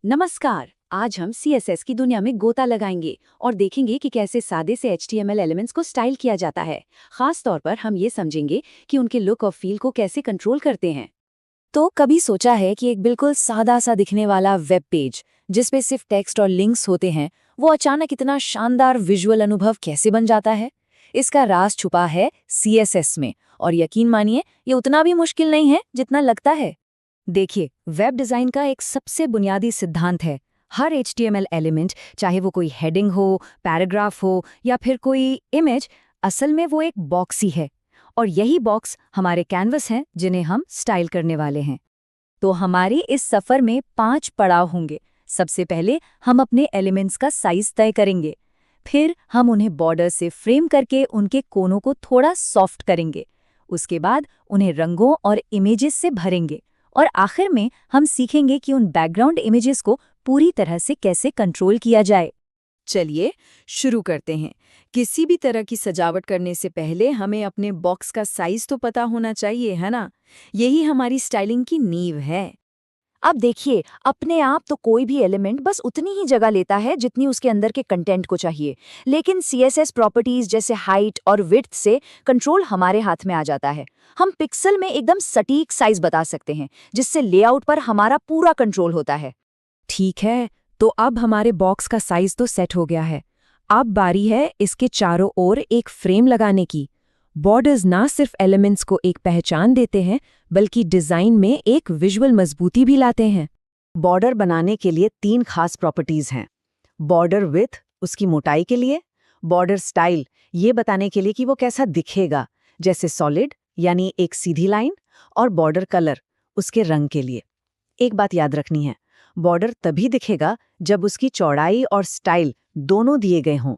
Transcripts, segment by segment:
नमस्कार। आज हम CSS की दुनिया में गोता लगाएंगे और देखेंगे कि कैसे सादे से HTML एलिमेंट्स को स्टाइल किया जाता है। खास तौर पर हम ये समझेंगे कि उनके लुक और फील को कैसे कंट्रोल करते हैं। तो कभी सोचा है कि एक बिल्कुल सादा सा दिखने वाला वेब पेज जिसपे सिर्फ टेक्स्ट और लिंक्स होते हैं, वो अचानक इतना शानदार विजुअल अनुभव कैसे बन जाता है? इसका राज छुपा है CSS में, और यकीन मानिए ये उतना भी मुश्किल नहीं है जितना लगता है। देखिए, वेब डिज़ाइन का एक सबसे बुनियादी सिद्धांत है, हर HTML एलिमेंट, चाहे वो कोई हेडिंग हो, पैराग्राफ हो या फिर कोई इमेज, असल में वो एक बॉक्स ही है। और यही बॉक्स हमारे कैनवस हैं जिन्हें हम स्टाइल करने वाले हैं। तो हमारे इस सफ़र में 5 पड़ाव होंगे। सबसे पहले हम अपने एलिमेंट्स का साइज तय करेंगे। फिर हम उन्हें बॉर्डर से फ्रेम करके उनके कोनों को थोड़ा सॉफ्ट करेंगे। उसके बाद उन्हें रंगों और इमेजेस से भरेंगे। और आखिर में हम सीखेंगे कि उन बैकग्राउंड इमेजेस को पूरी तरह से कैसे कंट्रोल किया जाए। चलिए शुरू करते हैं। किसी भी तरह की सजावट करने से पहले हमें अपने बॉक्स का साइज तो पता होना चाहिए, है ना? यही हमारी स्टाइलिंग की नींव है। अब देखिए, अपने आप तो कोई भी एलिमेंट बस उतनी ही जगह लेता है जितनी उसके अंदर के कंटेंट को चाहिए, लेकिन CSS प्रॉपर्टीज जैसे हाइट और विड्थ से कंट्रोल हमारे हाथ में आ जाता है। हम पिक्सल में एकदम सटीक साइज बता सकते हैं, जिससे लेआउट पर हमारा पूरा कंट्रोल होता है। ठीक है, तो अब हमारे बॉक्स का साइज तो सेट हो गया है। अब बारी है इसके चारों ओर एक फ्रेम लगाने की। बॉर्डर्स ना सिर्फ एलिमेंट्स को एक पहचान देते हैं, बल्कि डिजाइन में एक विजुअल मजबूती भी लाते हैं। बॉर्डर बनाने के लिए 3 खास प्रॉपर्टीज हैं। बॉर्डर विड्थ उसकी मोटाई के लिए, बॉर्डर स्टाइल ये बताने के लिए कि वो कैसा दिखेगा, जैसे सॉलिड यानी एक सीधी लाइन, और बॉर्डर कलर उसके रंग के लिए। एक बात याद रखनी है, बॉर्डर तभी दिखेगा जब उसकी चौड़ाई और स्टाइल दोनों दिए गए हों।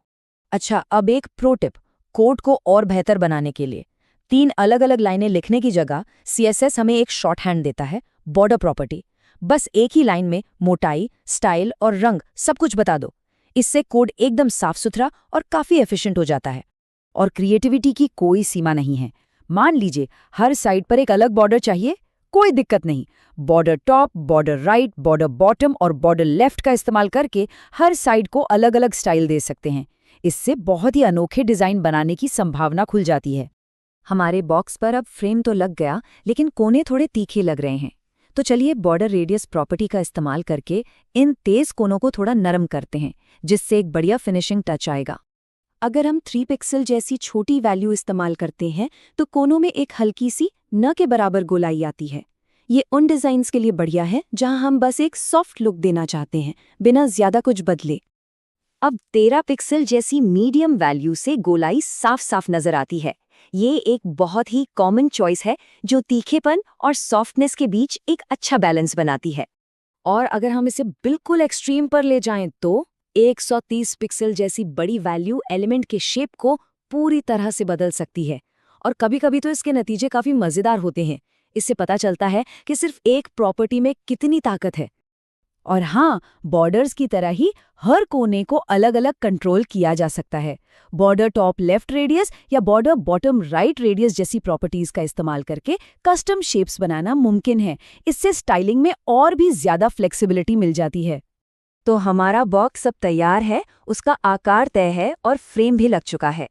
अच्छा, अब एक प्रो टिप, कोड को और बेहतर बनाने के लिए 3 अलग-अलग लाइनें लिखने की जगह CSS हमें एक शॉर्ट हैंड देता है, बॉर्डर प्रॉपर्टी। बस एक ही लाइन में मोटाई, स्टाइल और रंग सब कुछ बता दो। इससे कोड एकदम साफ सुथरा और काफी एफिशिएंट हो जाता है। और क्रिएटिविटी की कोई सीमा नहीं है। मान लीजिए हर साइड पर एक अलग बॉर्डर चाहिए, कोई दिक्कत नहीं। Border top, border right, border bottom और बॉर्डर लेफ्ट का इस्तेमाल करके हर साइड को अलग-अलग स्टाइल दे सकते हैं। इससे बहुत ही अनोखे डिजाइन बनाने की संभावना खुल जाती है। हमारे बॉक्स पर अब फ्रेम तो लग गया, लेकिन कोने थोड़े तीखे लग रहे हैं। तो चलिए बॉर्डर रेडियस प्रॉपर्टी का इस्तेमाल करके इन तेज कोनों को थोड़ा नरम करते हैं, जिससे एक बढ़िया फिनिशिंग टच आएगा। अगर हम 3 पिक्सल जैसी छोटी वैल्यू इस्तेमाल करते हैं तो कोनों में एक हल्की सी न के बराबर गोलाई आती है। ये उन डिजाइन्स के लिए बढ़िया है जहां हम बस एक सॉफ्ट लुक देना चाहते हैं, बिना ज्यादा कुछ बदले। अब 13 पिक्सल जैसी मीडियम वैल्यू से गोलाई साफ साफ नजर आती है। ये एक बहुत ही कॉमन चॉइस है जो तीखेपन और सॉफ्टनेस के बीच एक अच्छा बैलेंस बनाती है। और अगर हम इसे बिल्कुल एक्सट्रीम पर ले जाएं तो 130 पिक्सल जैसी बड़ी वैल्यू एलिमेंट के शेप को पूरी तरह से बदल सकती है। और कभी-कभी तो इसके नतीजे काफी मजेदार होते हैं। इससे पता चलता है कि सिर्फ एक प्रॉपर्टी में कितनी ताकत है। और हाँ, बॉर्डर्स की तरह ही हर कोने को अलग-अलग कंट्रोल किया जा सकता है। बॉर्डर टॉप लेफ्ट रेडियस या बॉर्डर बॉटम राइट रेडियस जैसी प्रॉपर्टीज का इस्तेमाल करके कस्टम शेप्स बनाना मुमकिन है। इससे स्टाइलिंग में और भी ज्यादा फ्लेक्सिबिलिटी मिल जाती है। तो हमारा बॉक्स अब तैयार है, उसका आकार तय है और फ्रेम भी लग चुका है।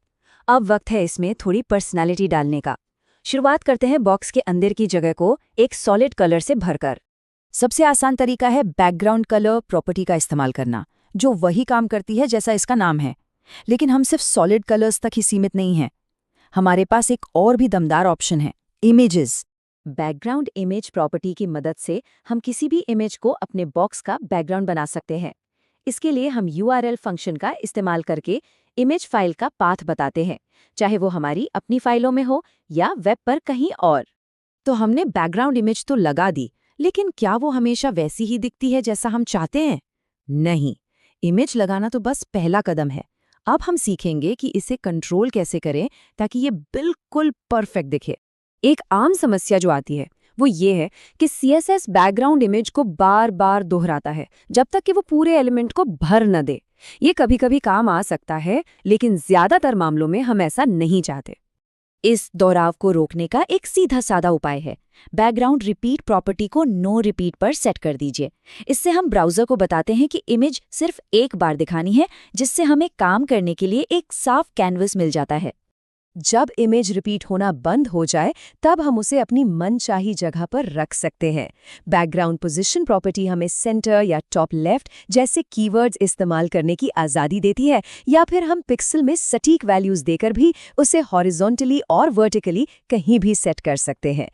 अब वक्त है इसमें थोड़ी पर्सनालिटी डालने का। शुरुआत करते हैं बॉक्स के अंदर की जगह को एक सॉलिड कलर से भरकर। सबसे आसान तरीका है बैकग्राउंड कलर प्रॉपर्टी का इस्तेमाल करना, जो वही काम करती है जैसा इसका नाम है। लेकिन हम सिर्फ सॉलिड कलर्स तक ही सीमित नहीं हैं। हमारे पास एक और भी दमदार ऑप्शन है, इमेजेस। बैकग्राउंड इमेज प्रॉपर्टी की मदद से हम किसी भी इमेज को अपने बॉक्स का बैकग्राउंड बना सकते हैं। इसके लिए हम URL फंक्शन का इस्तेमाल करके इमेज फाइल का पाथ बताते हैं, चाहे वो हमारी अपनी फाइलों में हो या वेब पर कहीं और। तो हमने बैकग्राउंड इमेज तो लगा दी, लेकिन क्या वो हमेशा वैसी ही दिखती है जैसा हम चाहते हैं? नहीं, इमेज लगाना तो बस पहला कदम है। अब हम सीखेंगे कि इसे कंट्रोल कैसे करें ताकि ये बिल्कुल परफेक्ट दिखे। एक आम समस्या जो आती है वो ये है कि CSS बैकग्राउंड इमेज को बार बार दोहराता है जब तक कि वो पूरे एलिमेंट को भर न दे। ये कभी कभी काम आ सकता है, लेकिन ज्यादातर मामलों में हम ऐसा नहीं चाहते। इस दोहराव को रोकने का एक सीधा सादा उपाय है। बैकग्राउंड रिपीट प्रॉपर्टी को नो रिपीट पर सेट कर दीजिए। इससे हम ब्राउज़र को बताते हैं कि इमेज सिर्फ एक बार दिखानी है, जिससे हमें काम करने के लिए एक साफ कैनवस मिल जाता है। जब इमेज रिपीट होना बंद हो जाए तब हम उसे अपनी मनचाही जगह पर रख सकते हैं। बैकग्राउंड पोजीशन प्रॉपर्टी हमें सेंटर या टॉप लेफ्ट जैसे कीवर्ड्स इस्तेमाल करने की आज़ादी देती है, या फिर हम पिक्सल में सटीक वैल्यूज देकर भी उसे हॉरिजॉन्टली और वर्टिकली कहीं भी सेट कर सकते हैं।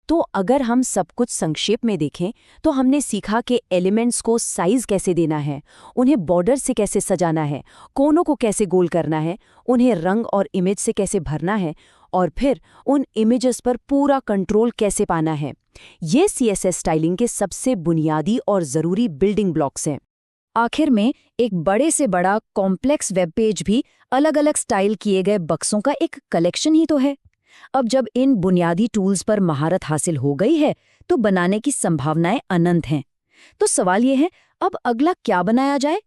तो अगर हम सब कुछ संक्षेप में देखें तो हमने सीखा कि एलिमेंट्स को साइज कैसे देना है, उन्हें बॉर्डर से कैसे सजाना है, कोनों को कैसे गोल करना है, उन्हें रंग और इमेज से कैसे भरना है, और फिर उन इमेजेस पर पूरा कंट्रोल कैसे पाना है। ये CSS स्टाइलिंग के सबसे बुनियादी और ज़रूरी बिल्डिंग ब्लॉक्स हैं। आखिर में एक बड़े से बड़ा कॉम्प्लेक्स वेब पेज भी अलग अलग स्टाइल किए गए बक्सों का एक कलेक्शन ही तो है। अब जब इन बुनियादी टूल्स पर महारत हासिल हो गई है तो बनाने की संभावनाएं अनंत हैं। तो सवाल ये है, अब अगला क्या बनाया जाए?